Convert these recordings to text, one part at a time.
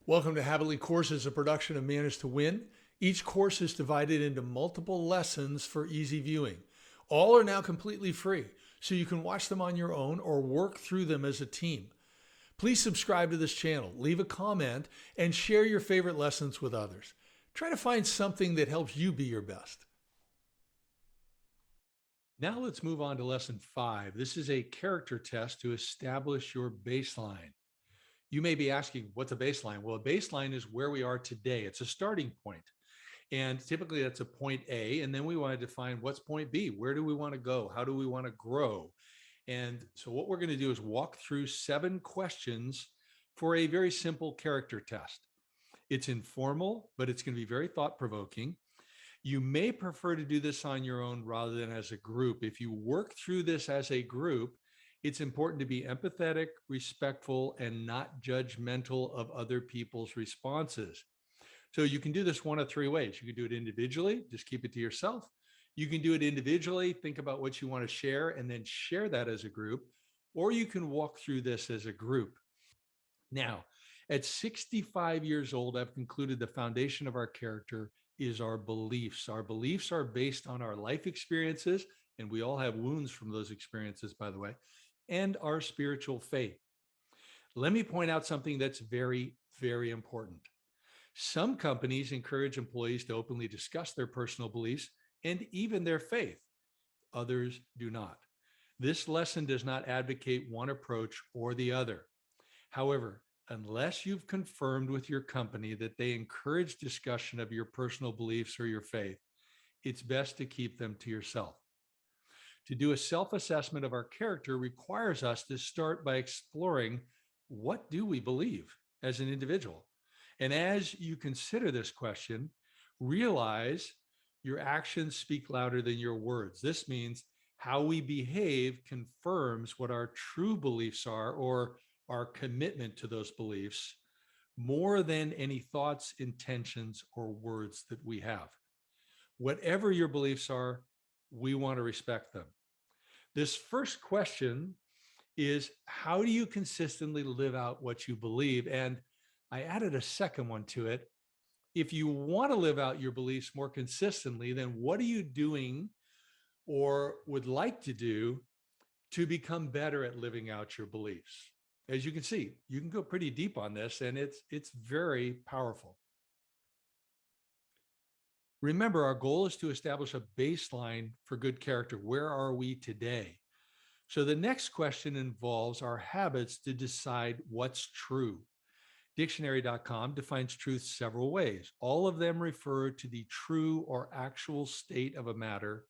Welcome to Habitly Courses, a production of Manage to Win. Each course is divided into multiple lessons for easy viewing. All are now completely free, so you can watch them on your own or work through them as a team. Please subscribe to this channel, leave a comment, and share your favorite lessons with others. Try to find something that helps you be your best. Now let's move on to lesson 5. This is a character test to establish your baseline. You may be asking, what's a baseline? Well, a baseline is where we are today. It's a starting point. And typically that's a point A. And then we want to define what's point B. Where do we want to go? How do we want to grow? And so what we're going to do is walk through 7 questions for a very simple character test. It's informal, but it's going to be very thought-provoking. You may prefer to do this on your own rather than as a group. If you work through this as a group, it's important to be empathetic, respectful, and not judgmental of other people's responses. So you can do this one of 3 ways. You can do it individually, just keep it to yourself. You can do it individually, think about what you want to share, and then share that as a group. Or you can walk through this as a group. Now, at 65 years old, I've concluded the foundation of our character is our beliefs. Our beliefs are based on our life experiences, and we all have wounds from those experiences, by the way, and our spiritual faith. Let me point out something that's very, very important. Some companies encourage employees to openly discuss their personal beliefs and even their faith. Others do not. This lesson does not advocate one approach or the other. However, unless you've confirmed with your company that they encourage discussion of your personal beliefs or your faith, it's best to keep them to yourself. To do a self-assessment of our character requires us to start by exploring, what do we believe as an individual? And as you consider this question, realize your actions speak louder than your words. This means how we behave confirms what our true beliefs are, or our commitment to those beliefs, more than any thoughts, intentions, or words that we have. Whatever your beliefs are, we want to respect them. This first question is, how do you consistently live out what you believe? And I added a second one to it. If you want to live out your beliefs more consistently, then what are you doing or would like to do to become better at living out your beliefs? As you can see, you can go pretty deep on this, and it's very powerful. Remember, our goal is to establish a baseline for good character. Where are we today? So the next question involves our habits to decide what's true. Dictionary.com defines truth several ways. All of them refer to the true or actual state of a matter,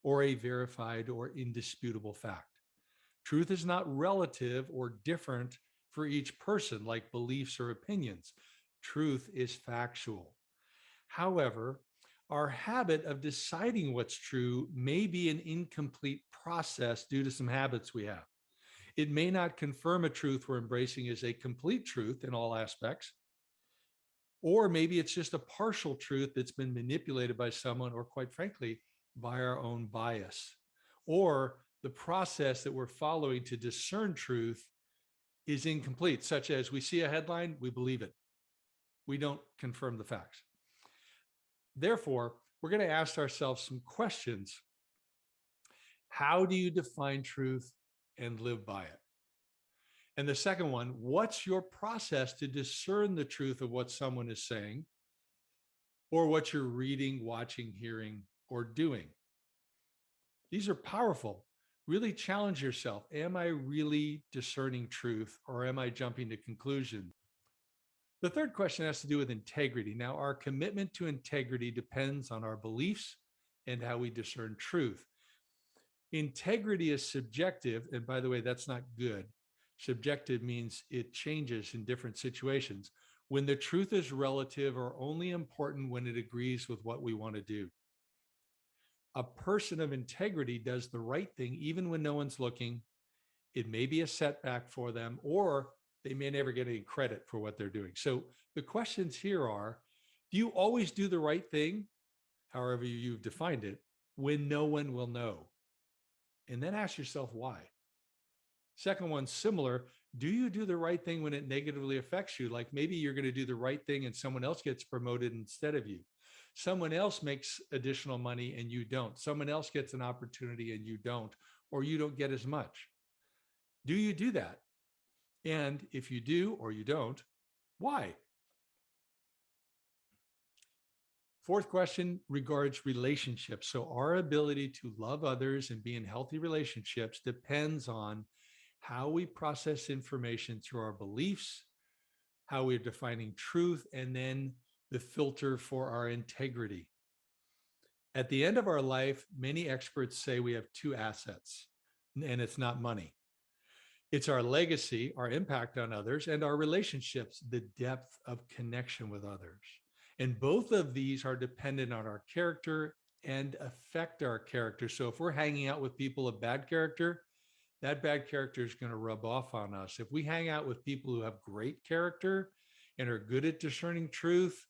or a verified or indisputable fact. Truth is not relative or different for each person, like beliefs or opinions. Truth is factual. However, our habit of deciding what's true may be an incomplete process due to some habits we have. It may not confirm a truth we're embracing as a complete truth in all aspects, or maybe it's just a partial truth that's been manipulated by someone, or quite frankly, by our own bias. Or the process that we're following to discern truth is incomplete, such as we see a headline, we believe it. We don't confirm the facts. Therefore, we're going to ask ourselves some questions. How do you define truth and live by it? And the second one, what's your process to discern the truth of what someone is saying, or what you're reading, watching, hearing, or doing? These are powerful. Really challenge yourself. Am I really discerning truth, or am I jumping to conclusions? The third question has to do with integrity. Now, our commitment to integrity depends on our beliefs and how we discern truth. Integrity is subjective, and by the way, that's not good. Subjective means it changes in different situations. When the truth is relative or only important when it agrees with what we want to do. A person of integrity does the right thing even when no one's looking. It may be a setback for them, or they may never get any credit for what they're doing. So the questions here are, do you always do the right thing, however you've defined it, when no one will know? And then ask yourself why. Second one, similar, Do you do the right thing when it negatively affects you? Like maybe you're going to do the right thing and someone else gets promoted instead of you. Someone else makes additional money and you don't. Someone else gets an opportunity and you don't, or you don't get as much. Do you do that? And if you do or you don't, why? Fourth question regards relationships. So, our ability to love others and be in healthy relationships depends on how we process information through our beliefs, how we're defining truth, and then the filter for our integrity. At the end of our life, many experts say we have two assets, and it's not money. It's our legacy, our impact on others, and our relationships, the depth of connection with others. And both of these are dependent on our character and affect our character. So if we're hanging out with people of bad character, that bad character is going to rub off on us. If we hang out with people who have great character and are good at discerning truth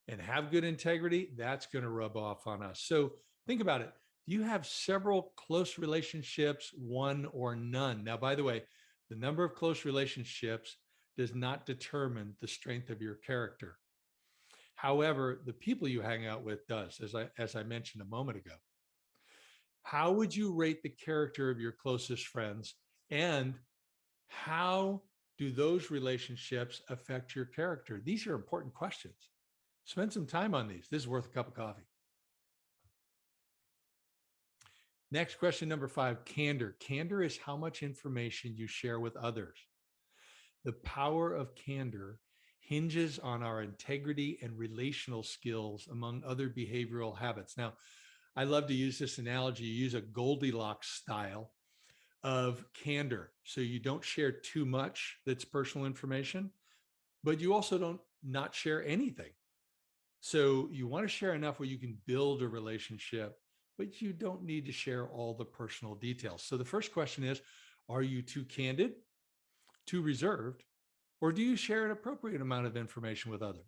and have good integrity, that's going to rub off on us. So think about it. Do you have several close relationships, one or none? Now, by the way, the number of close relationships does not determine the strength of your character. However, the people you hang out with does, as I mentioned a moment ago. How would you rate the character of your closest friends? And how do those relationships affect your character? These are important questions. Spend some time on these. This is worth a cup of coffee. Next, question number 5, candor. Candor is how much information you share with others. The power of candor hinges on our integrity and relational skills, among other behavioral habits. Now, I love to use this analogy. You use a Goldilocks style of candor. So you don't share too much that's personal information, but you also don't not share anything. So you want to share enough where you can build a relationship, but you don't need to share all the personal details. So the first question is, are you too candid, too reserved, or do you share an appropriate amount of information with others?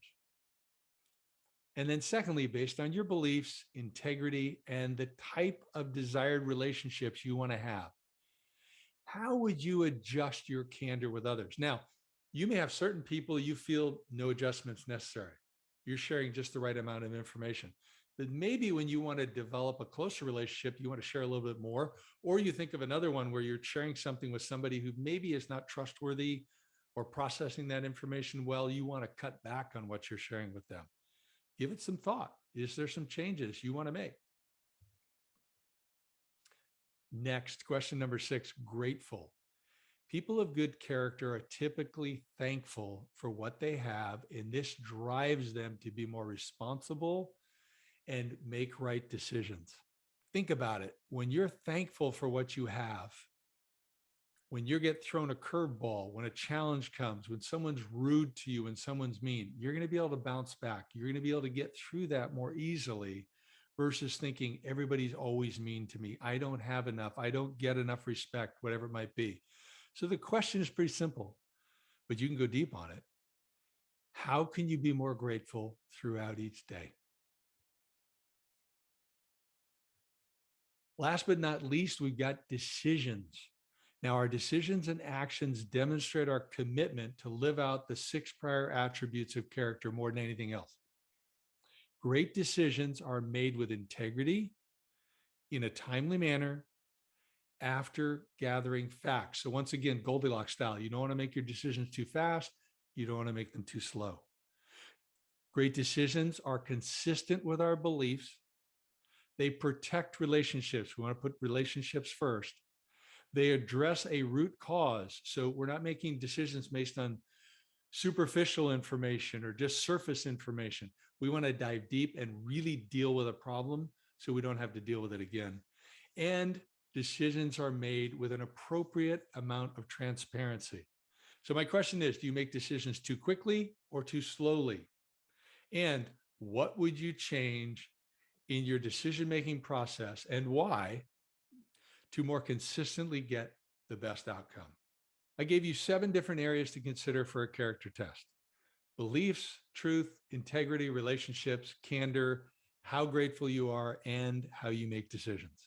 And then secondly, based on your beliefs, integrity, and the type of desired relationships you want to have, how would you adjust your candor with others? Now, you may have certain people you feel no adjustments necessary. You're sharing just the right amount of information. But maybe when you want to develop a closer relationship, you want to share a little bit more, or you think of another one where you're sharing something with somebody who maybe is not trustworthy or processing that information well, you want to cut back on what you're sharing with them. Give it some thought. Is there some changes you want to make? Next, question number 6, grateful. People of good character are typically thankful for what they have, and this drives them to be more responsible and make right decisions. Think about it. When you're thankful for what you have, when you get thrown a curveball, when a challenge comes, when someone's rude to you, when someone's mean, you're going to be able to bounce back. You're going to be able to get through that more easily versus thinking everybody's always mean to me. I don't have enough. I don't get enough respect, whatever it might be. So the question is pretty simple, but you can go deep on it. How can you be more grateful throughout each day? Last but not least, we've got decisions. Now, our decisions and actions demonstrate our commitment to live out the 6 prior attributes of character more than anything else. Great decisions are made with integrity, in a timely manner, after gathering facts. So once again, Goldilocks style, you don't want to make your decisions too fast. You don't want to make them too slow. Great decisions are consistent with our beliefs. They protect relationships. We want to put relationships first. They address a root cause. So we're not making decisions based on superficial information or just surface information. We want to dive deep and really deal with a problem so we don't have to deal with it again. And decisions are made with an appropriate amount of transparency. So my question is, do you make decisions too quickly or too slowly? And what would you change in your decision-making process and why to more consistently get the best outcome? I gave you 7 different areas to consider for a character test: beliefs, truth, integrity, relationships, candor, how grateful you are, and how you make decisions.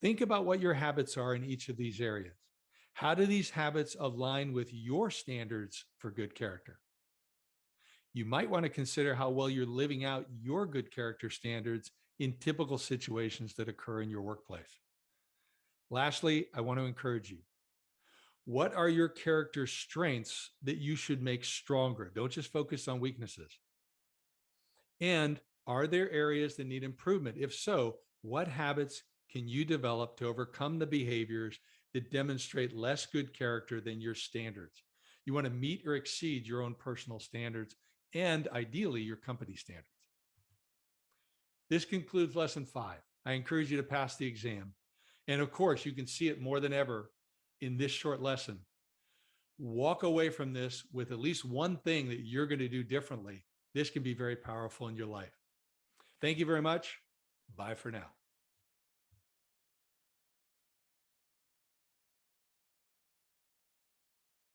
Think about what your habits are in each of these areas. How do these habits align with your standards for good character? You might want to consider how well you're living out your good character standards in typical situations that occur in your workplace. Lastly, I want to encourage you. What are your character strengths that you should make stronger? Don't just focus on weaknesses. And are there areas that need improvement? If so, what habits can you develop to overcome the behaviors that demonstrate less good character than your standards? You want to meet or exceed your own personal standards and ideally your company standards. This concludes lesson 5. I encourage you to pass the exam. And of course, you can see it more than ever in this short lesson. Walk away from this with at least one thing that you're going to do differently. This can be very powerful in your life. Thank you very much. Bye for now.